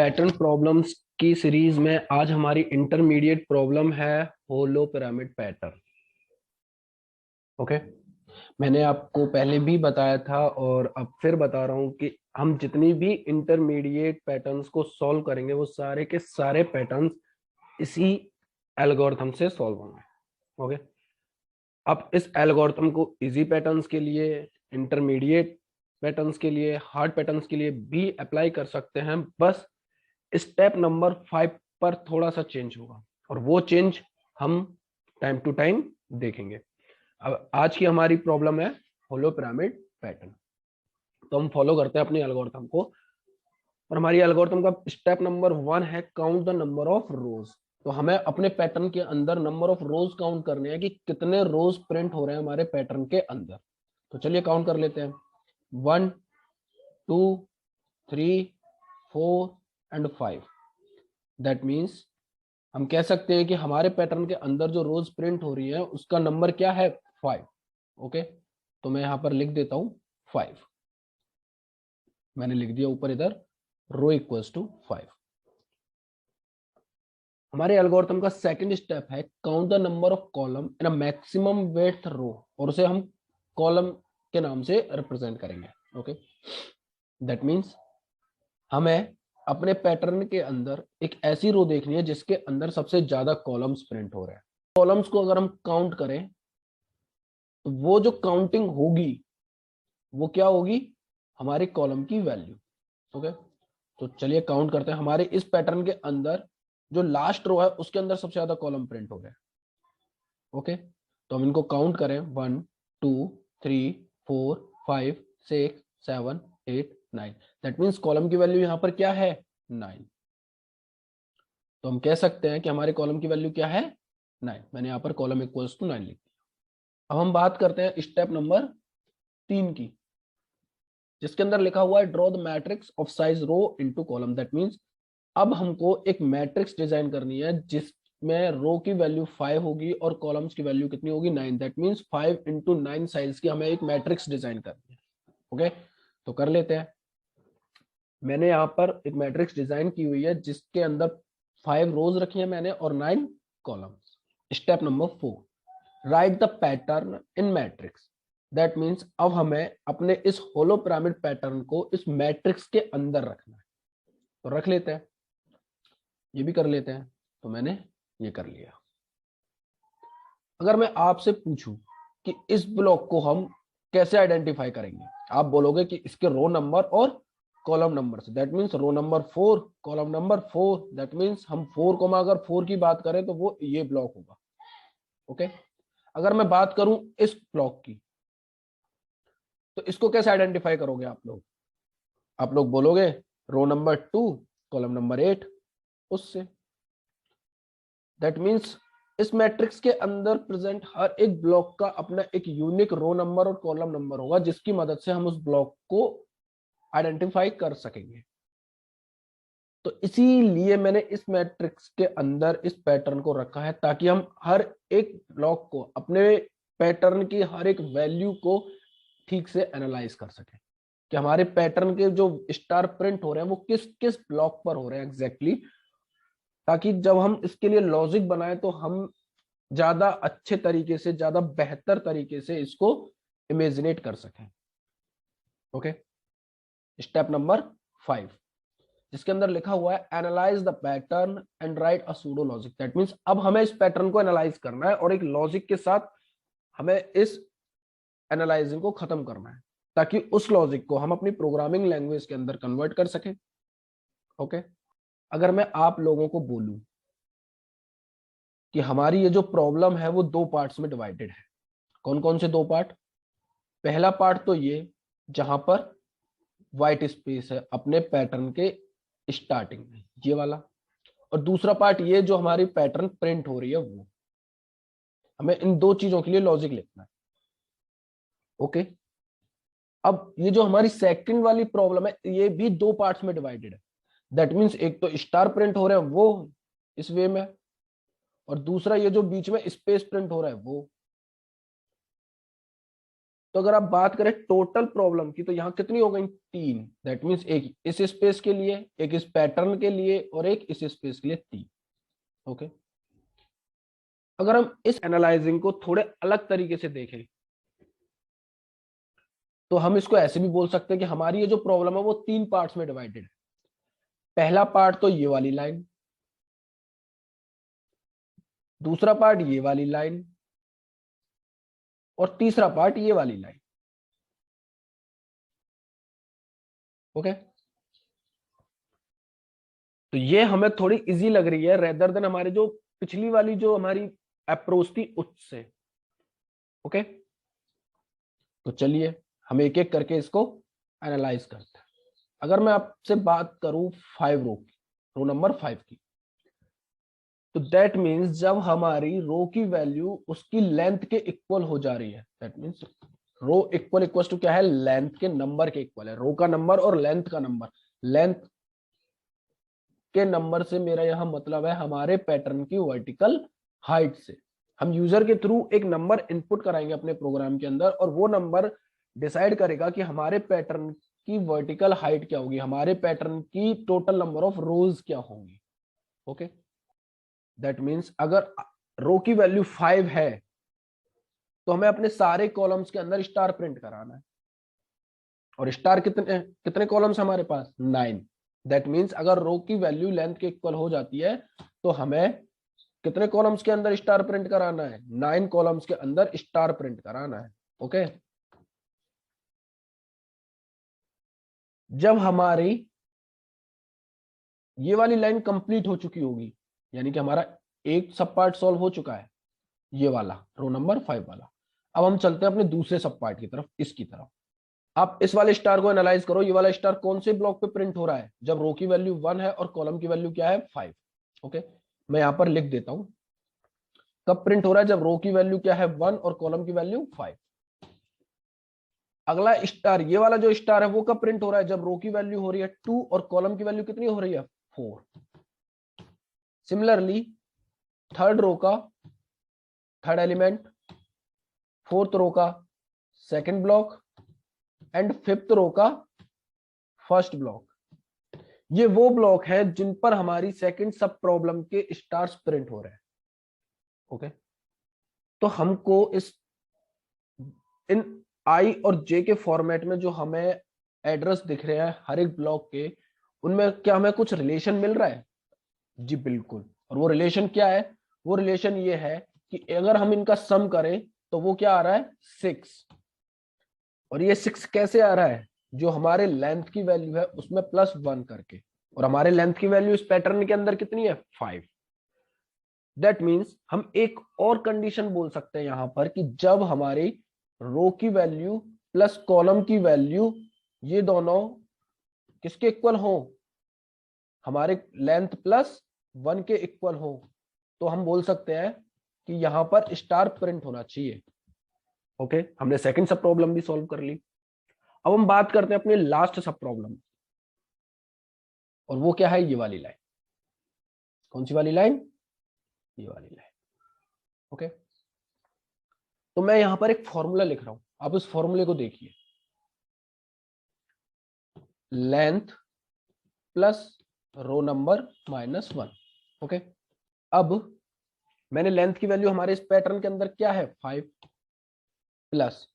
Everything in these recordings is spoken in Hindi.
पैटर्न प्रॉब्लम्स की सीरीज में आज हमारी इंटरमीडिएट प्रॉब्लम है होलो पिरामिड पैटर्न। ओके, मैंने आपको पहले भी बताया था और अब फिर बता रहा हूं कि हम जितनी भी इंटरमीडिएट पैटर्न्स को सॉल्व करेंगे वो सारे के सारे पैटर्न्स इसी एल्गोरिथम से सॉल्व होंगे। ओके, अब इस एल्गोरिथम को इजी पैटर्न्स के लिए, इंटरमीडिएट पैटर्न्स के लिए, हार्ड पैटर्न्स के लिए भी अप्लाई कर सकते हैं। बस स्टेप नंबर 5 पर थोड़ा सा चेंज होगा और वो चेंज हम टाइम टू टाइम देखेंगे। अब आज की हमारी प्रॉब्लम है होलो पिरामिड पैटर्न। तो हम फॉलो करते हैं अपनी एल्गोरिथम को और हमारी एल्गोरिथम का स्टेप नंबर 1 है काउंट द नंबर ऑफ रोज। तो हमें अपने पैटर्न के अंदर नंबर ऑफ रोज काउंट करने हैं कि कितने रोज प्रिंट हो रहे हैं हमारे पैटर्न के अंदर। तो चलिए काउंट कर लेते हैं। 1 2 3 4 एंड 5। दैट मीन्स हम कह सकते हैं कि हमारे पैटर्न के अंदर जो रोज प्रिंट हो रही है उसका नंबर क्या है? 5। ओके, तो मैं यहां पर लिख देता हूं 5। मैंने लिख दिया ऊपर इधर रो इक्वल्स टू 5। हमारे एल्गोरिथम का सेकंड स्टेप है count the number of column in a maximum width row, और उसे हम कॉलम के नाम से रिप्रेजेंट करेंगे। ओके, दैट मीन्स हमें अपने पैटर्न के अंदर एक ऐसी रो देखनी है जिसके अंदर सबसे ज्यादा कॉलम्स प्रिंट हो रहे हैं। कॉलम्स को अगर हम काउंट करें तो वो जो काउंटिंग होगी वो क्या होगी? हमारे कॉलम की वैल्यू। ओके, तो चलिए काउंट करते हैं। हमारे इस पैटर्न के अंदर जो लास्ट रो है उसके अंदर सबसे ज्यादा कॉलम प्रिंट हो गए। ओके, तो हम इनको काउंट करें 1 2 3 4 5 6 7 8 9। दैट मीन्स कॉलम की वैल्यू यहां पर क्या है? 9। तो हम कह सकते हैं कि हमारे कॉलम की वैल्यू क्या है? 9। मैंने यहां पर कॉलम इक्वल्स टू 9 लिख दिया। अब हम बात करते हैं स्टेप नंबर 3 की, जिसके अंदर लिखा हुआ है draw the matrix of size row into column. That means अब हमको एक मैट्रिक्स डिजाइन करनी है जिसमें रो की वैल्यू 5 होगी और कॉलम्स की वैल्यू कितनी होगी? 9। दैट मींस 5 इंटू 9 साइज की हमें एक मैट्रिक्स डिजाइन करनी है। ओके, तो कर लेते हैं। मैंने यहाँ पर एक मैट्रिक्स डिजाइन की हुई है जिसके अंदर 5 रोज रखी है मैंने और 9 columns. Step number 4, right the pattern in matrix. That means अब हमें अपने इस होलो पिरामिड पैटर्न को इस मैट्रिक्स के अंदर रखना है। तो रख लेते हैं, ये भी कर लेते हैं। तो मैंने ये कर लिया। अगर मैं आपसे पूछूं कि इस ब्लॉक को हम कैसे आइडेंटिफाई करेंगे, आप बोलोगे कि इसके रो नंबर और कॉलम नंबर से। That means row number 4 column number 4। That means हम 4 को अगर 4 की बात करें तो वो ये ब्लॉक होगा। ओके, अगर मैं बात करूं इस ब्लॉक की तो इसको कैसे आइडेंटिफाई करोगे आप लोग? आप लोग बोलोगे रो नंबर 2 कॉलम नंबर 8 उससे। दैट मीन्स इस मैट्रिक्स के अंदर प्रेजेंट हर एक ब्लॉक का अपना एक यूनिक रो नंबर और कॉलम नंबर होगा जिसकी मदद से हम उस ब्लॉक को आइडेंटिफाई कर सकेंगे। तो इसीलिए मैंने इस मैट्रिक्स के अंदर इस पैटर्न को रखा है ताकि हम हर एक ब्लॉक को, अपने पैटर्न की हर एक वैल्यू को ठीक से एनालाइज कर सके कि हमारे पैटर्न के जो स्टार प्रिंट हो रहे हैं वो किस किस ब्लॉक पर हो रहे हैं एग्जैक्टली, ताकि जब हम इसके लिए लॉजिक बनाए तो हम ज्यादा अच्छे तरीके से, ज्यादा बेहतर तरीके से इसको इमेजिनेट कर सकें। ओके, स्टेप नंबर 5, जिसके अंदर लिखा हुआ है analyse the pattern and right a pseudo logic. That means अब हमें इस पैटर्न को एनालाइज करना है और एक लॉजिक के साथ हमें इस एनालाइजिंग को खत्म करना है ताकि उस लॉजिक को हम अपनी प्रोग्रामिंग लैंग्वेज के अंदर कन्वर्ट कर सकें। ओके, अगर मैं आप लोगों को बोलूं कि हमारी ये जो प्रॉब्लम है वो 2 पार्ट्स में डिवाइडेड है, कौन कौन से 2 पार्ट? पहला पार्ट तो ये जहां पर व्हाइट स्पेस है अपने पैटर्न के स्टार्टिंग में, ये वाला। और दूसरा पार्ट ये जो हमारी पैटर्न प्रिंट हो रही है वो। हमें इन 2 चीजों के लिए लॉजिक लिखना है। ओके, अब ये जो हमारी सेकंड वाली प्रॉब्लम है ये भी 2 पार्ट्स में डिवाइडेड है। दैट मीन्स एक तो स्टार प्रिंट हो रहे हैं वो इस वे में, और दूसरा ये जो बीच में स्पेस प्रिंट हो रहा है वो। तो अगर आप बात करें टोटल प्रॉब्लम की तो यहाँ कितनी हो गई, 3। दैट मीन्स एक इस स्पेस के लिए, एक इस पैटर्न के लिए और एक इस स्पेस के लिए 3। ओके, अगर हम इस एनालाइजिंग को थोड़े अलग तरीके से देखें तो हम इसको ऐसे भी बोल सकते हैं कि हमारी ये जो प्रॉब्लम है वो 3 पार्ट्स में डिवाइडेड है। पहला पार्ट तो ये वाली लाइन, दूसरा पार्ट ये वाली लाइन और तीसरा पार्ट ये वाली लाइन। ओके, तो ये हमें थोड़ी इजी लग रही है रेदर देन हमारे जो पिछली वाली जो हमारी अप्रोच थी उससे। ओके, तो चलिए हम एक एक करके इसको एनालाइज करते हैं। अगर मैं आपसे बात करूं 5 रो की, रो नंबर 5 की, तो दैट मीन्स जब हमारी रो की वैल्यू उसकी लेंथ के इक्वल हो जा रही है, that means row equal to क्या है, लेंथ के नंबर के इक्वल है। रो का नंबर और लेंथ का नंबर, लेंथ के नंबर से मेरा यहां मतलब है हमारे पैटर्न की वर्टिकल हाइट से। हम यूजर के थ्रू एक नंबर इनपुट कराएंगे अपने प्रोग्राम के अंदर और वो नंबर डिसाइड करेगा कि हमारे पैटर्न की वर्टिकल हाइट क्या होगी, हमारे पैटर्न की टोटल नंबर ऑफ रोज क्या होंगी। ओके, दैट मीन्स अगर रो की वैल्यू 5 है तो हमें अपने सारे कॉलम्स के अंदर स्टार प्रिंट कराना है। और स्टार कितने कितने कॉलम्स हमारे पास, 9। दैट मीन्स अगर रो की वैल्यू लेंथ के इक्वल हो जाती है तो हमें कितने कॉलम्स के अंदर स्टार प्रिंट कराना है, 9 कॉलम्स के अंदर स्टार प्रिंट कराना है। ओके, जब हमारी ये वाली लाइन कंप्लीट हो चुकी होगी, यानी कि हमारा एक सब पार्ट सॉल्व हो चुका है, ये वाला रो नंबर 5 वाला। अब हम चलते हैं अपने दूसरे सब पार्ट की तरफ, इसकी तरफ। आप इस वाले स्टार को एनालाइज करो, ये वाला स्टार कौन से ब्लॉक पे प्रिंट हो रहा है, जब रो की वैल्यू 1 है और कॉलम की वैल्यू क्या है, 5। ओके, मैं यहां पर लिख देता हूं कब प्रिंट हो रहा है, जब रो की वैल्यू क्या है 1 और कॉलम की वैल्यू 5। अगला स्टार, ये वाला जो स्टार है वो कब प्रिंट हो रहा है, जब रो की वैल्यू हो रही है 2 और कॉलम की वैल्यू कितनी हो रही है, 4। सिमिलरली थर्ड रो का थर्ड एलिमेंट, फोर्थ रो का second block and fifth row का फर्स्ट ब्लॉक। ये वो ब्लॉक है जिन पर हमारी सेकंड सब प्रॉब्लम के स्टार्स प्रिंट हो रहे हैं। ओके, तो हमको इस इन आई और जे के फॉर्मेट में जो हमें एड्रेस दिख रहे हैं हर एक ब्लॉक के, उनमें क्या हमें कुछ रिलेशन मिल रहा है, जी बिल्कुल। और वो रिलेशन क्या है, वो रिलेशन ये है कि अगर हम इनका सम करें तो वो क्या आ रहा है, 6। और ये 6 कैसे आ रहा है, जो हमारे लेंथ की वैल्यू है उसमें +1 करके, और हमारे लेंथ की वैल्यू इस पैटर्न के अंदर कितनी है, 5। दैट मीन्स हम एक और कंडीशन बोल सकते हैं यहां पर कि जब हमारी रो की वैल्यू प्लस कॉलम की वैल्यू ये दोनों किसके इक्वल हो, हमारे लेंथ +1 के इक्वल हो, तो हम बोल सकते हैं कि यहां पर स्टार प्रिंट होना चाहिए। ओके, हमने सेकंड सब प्रॉब्लम भी सॉल्व कर ली। अब हम बात करते हैं अपने लास्ट सब प्रॉब्लम, और वो क्या है, ये वाली लाइन। कौन सी वाली लाइन, ये वाली लाइन। ओके, तो मैं यहां पर एक फॉर्मूला लिख रहा हूं, आप उस फॉर्मूले को देखिए। Length plus row number -1। Okay, अब मैंने लेंथ की वैल्यू हमारे इस पैटर्न के अंदर क्या है, 5 प्लस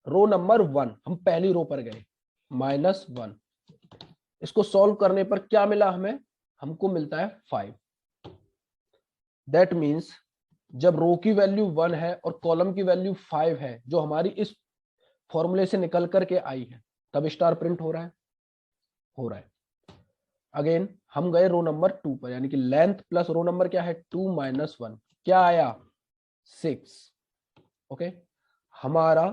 रो नंबर 1, हम पहली रो पर गए, -1। इसको सॉल्व करने पर क्या मिला हमें, हमको मिलता है 5। दैट मीन्स जब रो की वैल्यू 1 है और कॉलम की वैल्यू 5 है, जो हमारी इस फॉर्मूले से निकल करके आई है, तब स्टार प्रिंट हो रहा है, हो रहा है। अगेन हम गए रो नंबर 2 पर, यानी कि लेंथ प्लस रो नंबर क्या है, 2 - 1, क्या आया, 6। ओके, हमारा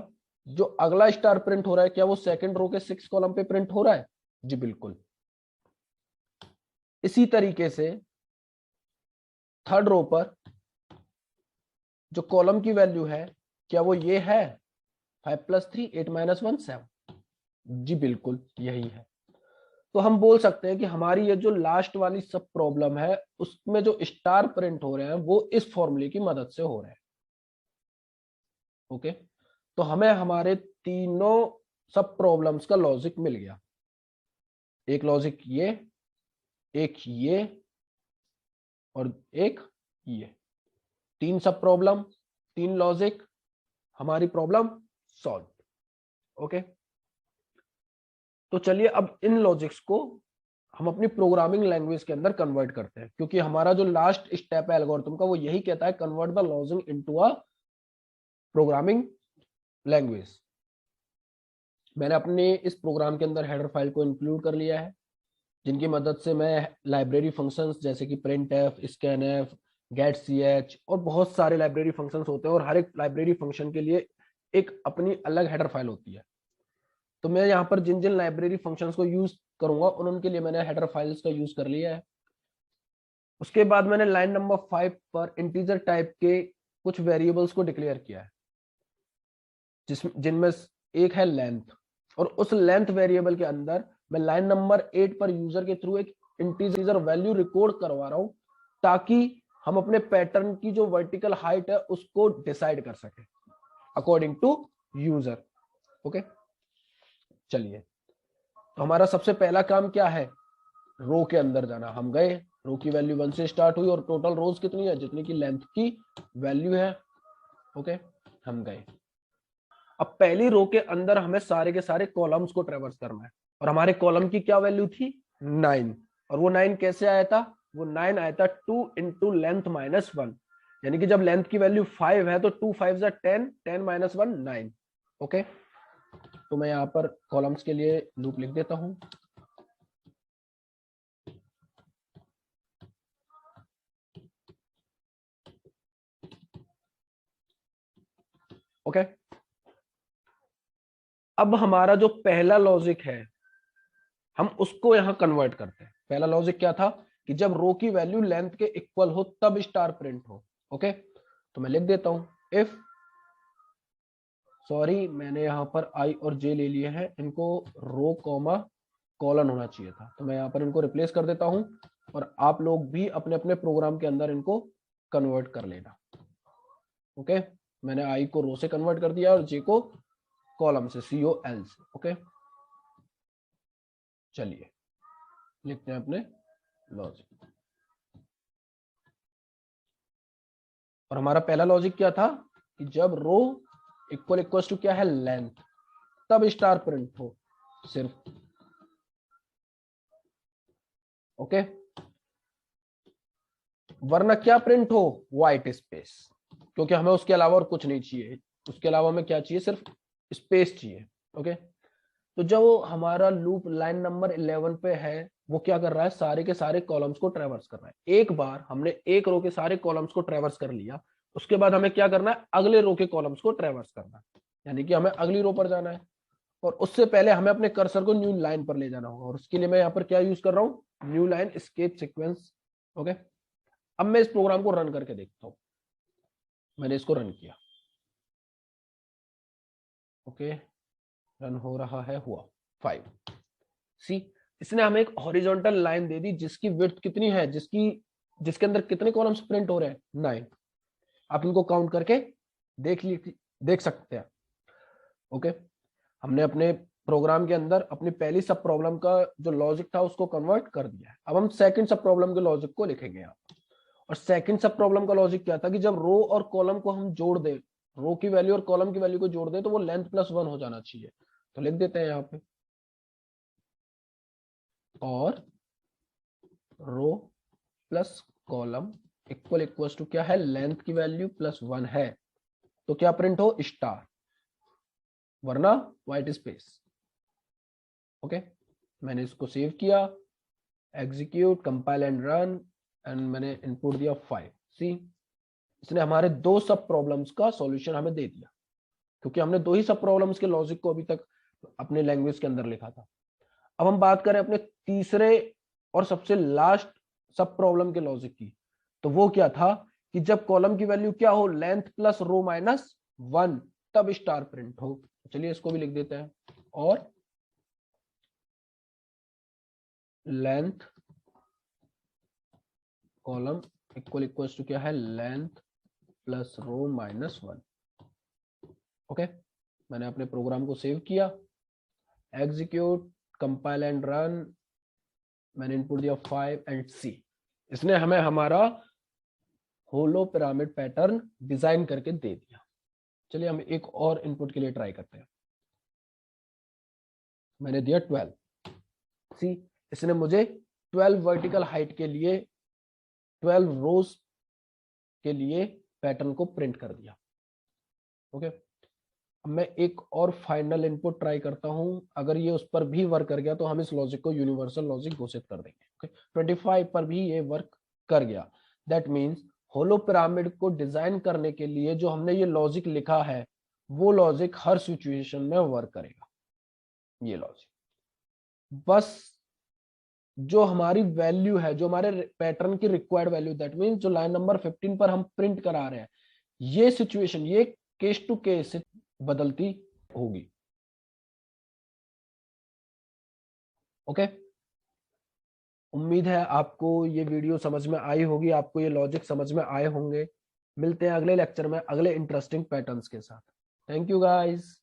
जो अगला स्टार प्रिंट हो रहा है, क्या वो सेकंड रो के 6 कॉलम पे प्रिंट हो रहा है, जी बिल्कुल। इसी तरीके से थर्ड रो पर जो कॉलम की वैल्यू है, क्या वो ये है, 5 + 3 8 - 1 7, जी बिल्कुल यही है। तो हम बोल सकते हैं कि हमारी ये जो लास्ट वाली सब प्रॉब्लम है उसमें जो स्टार प्रिंट हो रहे हैं वो इस फॉर्मूले की मदद से हो रहे हैं। ओके, तो हमें हमारे तीनों सब प्रॉब्लम्स का लॉजिक मिल गया। एक लॉजिक ये, एक ये और एक ये, तीन सब प्रॉब्लम, तीन लॉजिक, हमारी प्रॉब्लम सॉल्व। ओके, तो चलिए अब इन लॉजिक्स को हम अपनी प्रोग्रामिंग लैंग्वेज के अंदर कन्वर्ट करते हैं, क्योंकि हमारा जो लास्ट स्टेप है एल्गोरिथम का वो यही कहता है convert the logic into a programming language. मैंने अपने इस प्रोग्राम के अंदर हेडर फाइल को इंक्लूड कर लिया है, जिनकी मदद से मैं लाइब्रेरी फंक्शंस जैसे कि printf, scanf, getch और बहुत सारे लाइब्रेरी फंक्शंस होते हैं, और हर एक लाइब्रेरी फंक्शन के लिए एक अपनी अलग हेडर फाइल होती है। तो मैं यहाँ पर जिन जिन लाइब्रेरी फंक्शंस को यूज करूंगा उनके लिए मैंने हेडर फाइल्स का यूज कर लिया है। उसके बाद मैंने लाइन नंबर 5 पर इंटीजर टाइप के कुछ वेरिएबल्स को डिक्लेयर किया है, जिनमें एक है लेंथ, और उस लेंथ वेरिएबल के अंदर मैं लाइन नंबर 8 पर यूजर के थ्रू एक इंटीजर वैल्यू रिकॉर्ड करवा रहा हूं, ताकि हम अपने पैटर्न की जो वर्टिकल हाइट है उसको डिसाइड कर सके अकॉर्डिंग टू यूजर। ओके, चलिए, तो हमारा सबसे पहला काम क्या है, रो के अंदर जाना। हम गए, रो की वैल्यू 1 से स्टार्ट हुई और टोटल रोज कितनी है, जितनी की लेंथ की वैल्यू है। ओके, हम गए। अब पहली रो के अंदर हमें सारे के सारे कॉलम्स को ट्रेवर्स करना है, और हमारे कॉलम की क्या वैल्यू थी, 9। और वो 9 कैसे आया था, वो 9 आया था 2 इंटू लेंथ माइनस 1, यानी कि जब लेंथ की वैल्यू 5 है तो 2 5 10, 10 माइनस 1 9। ओके, तो मैं यहाँ पर कॉलम्स के लिए लूप लिख देता हूं। ओके, अब हमारा जो पहला लॉजिक है हम उसको यहां कन्वर्ट करते हैं। पहला लॉजिक क्या था कि जब रो की वैल्यू लेंथ के इक्वल हो तब स्टार प्रिंट हो। ओके, तो मैं लिख देता हूं इफ, सॉरी मैंने यहां पर आई और जे ले लिए हैं, इनको रो कॉमा कॉलन होना चाहिए था, तो मैं यहां पर इनको रिप्लेस कर देता हूं, और आप लोग भी अपने अपने प्रोग्राम के अंदर इनको कन्वर्ट कर लेना। ओके, मैंने आई को रो से कन्वर्ट कर दिया और जे को कॉलम से, COL से। ओके, चलिए लिखते हैं अपने लॉजिक। और हमारा पहला लॉजिक क्या था कि जब रो इक्वल इक्वल टू क्या है, लेंथ, तब स्टार प्रिंट हो सिर्फ। ओके, वरना क्या प्रिंट हो, व्हाइट स्पेस, क्योंकि हमें उसके अलावा और कुछ नहीं चाहिए। उसके अलावा हमें क्या चाहिए, सिर्फ स्पेस चाहिए। ओके, तो जब हमारा लूप लाइन नंबर 11 पे है, वो क्या कर रहा है, सारे के सारे कॉलम्स को ट्रेवर्स कर रहा है। एक बार हमने एक रो के सारे कॉलम्स को ट्रेवर्स कर लिया, उसके बाद हमें क्या करना है, अगले रो के कॉलम्स को ट्रेवर्स करना है, यानी कि हमें अगली रो पर जाना है, और उससे पहले हमें अपने कर्सर को न्यू लाइन पर ले जाना होगा, और उसके लिए मैं यहाँ पर क्या यूज कर रहा हूँ, new line escape sequence. Okay, अब मैं इस प्रोग्राम को रन करके देखता हूँ। मैंने इसको रन किया। ओके, रन हो रहा है, हुआ 5। सी, इसने हमें एक हॉरिजॉन्टल लाइन दे दी जिसकी विड्थ कितनी है, जिसके अंदर कितने कॉलम्स प्रिंट हो रहे हैं, 9। आप इनको काउंट करके देख सकते हैं। ओके, हमने अपने प्रोग्राम के अंदर अपनी पहली सब प्रॉब्लम का जो लॉजिक था उसको कन्वर्ट कर दिया है। अब हम सेकंड सब प्रॉब्लम के लॉजिक को लिखेंगे यहाँ। और सेकंड सब प्रॉब्लम का लॉजिक क्या था कि जब रो और कॉलम को हम जोड़ दें, रो की वैल्यू और कॉलम की वैल्यू को जोड़ दें, तो वो लेंथ प्लस 1 हो जाना चाहिए। तो लिख देते हैं यहाँ पे, और row plus column equal equal to क्या है, लेंथ की वैल्यू प्लस 1 है, तो क्या प्रिंट हो, स्टार, वरना व्हाइट स्पेस। ओके, मैंने इसको सेव किया, execute, compile and run, and मैंने इनपुट दिया 5। सी, इसने हमारे दो सब प्रॉब्लम्स का सॉल्यूशन हमें दे दिया, क्योंकि हमने दो ही सब प्रॉब्लम्स के लॉजिक को अभी तक अपने लैंग्वेज के अंदर लिखा था। अब हम बात करें अपने तीसरे और सबसे लास्ट सब प्रॉब्लम के लॉजिक की, तो वो क्या था कि जब कॉलम की वैल्यू क्या हो, लेंथ प्लस रो माइनस 1, तब स्टार प्रिंट हो। चलिए इसको भी लिख देते हैं, और length column equal equal to क्या है, length plus row minus 1। Okay, मैंने अपने प्रोग्राम को सेव किया, एग्जीक्यूट, कंपाइल एंड रन, मैंने इनपुट दिया 5 एंड C। इसने हमें हमारा होलो पिरामिड पैटर्न डिजाइन करके दे दिया। चलिए हम एक और इनपुट के लिए ट्राई करते हैं। मैंने दिया 12। सी, इसने मुझे 12 वर्टिकल हाइट के लिए 12 रोज के लिए पैटर्न को प्रिंट कर दिया। ओके, अब मैं एक और फाइनल इनपुट ट्राई करता हूं। अगर ये उस पर भी वर्क कर गया तो हम इस लॉजिक को यूनिवर्सल लॉजिक घोषित कर देंगे। ओके, 25 पर भी ये वर्क कर गया। दैट मीन्स होलो पिरामिड को डिजाइन करने के लिए जो हमने ये लॉजिक लिखा है वो लॉजिक हर सिचुएशन में वर्क करेगा। ये लॉजिक बस जो हमारी वैल्यू है, जो हमारे पैटर्न की रिक्वायर्ड वैल्यू, दैट मीन्स जो लाइन नंबर 15 पर हम प्रिंट करा रहे हैं, ये सिचुएशन, ये केस टू केस बदलती होगी। ओके, उम्मीद है आपको ये वीडियो समझ में आई होगी, आपको ये लॉजिक समझ में आए होंगे। मिलते हैं अगले लेक्चर में अगले इंटरेस्टिंग पैटर्न्स के साथ। Thank you guys.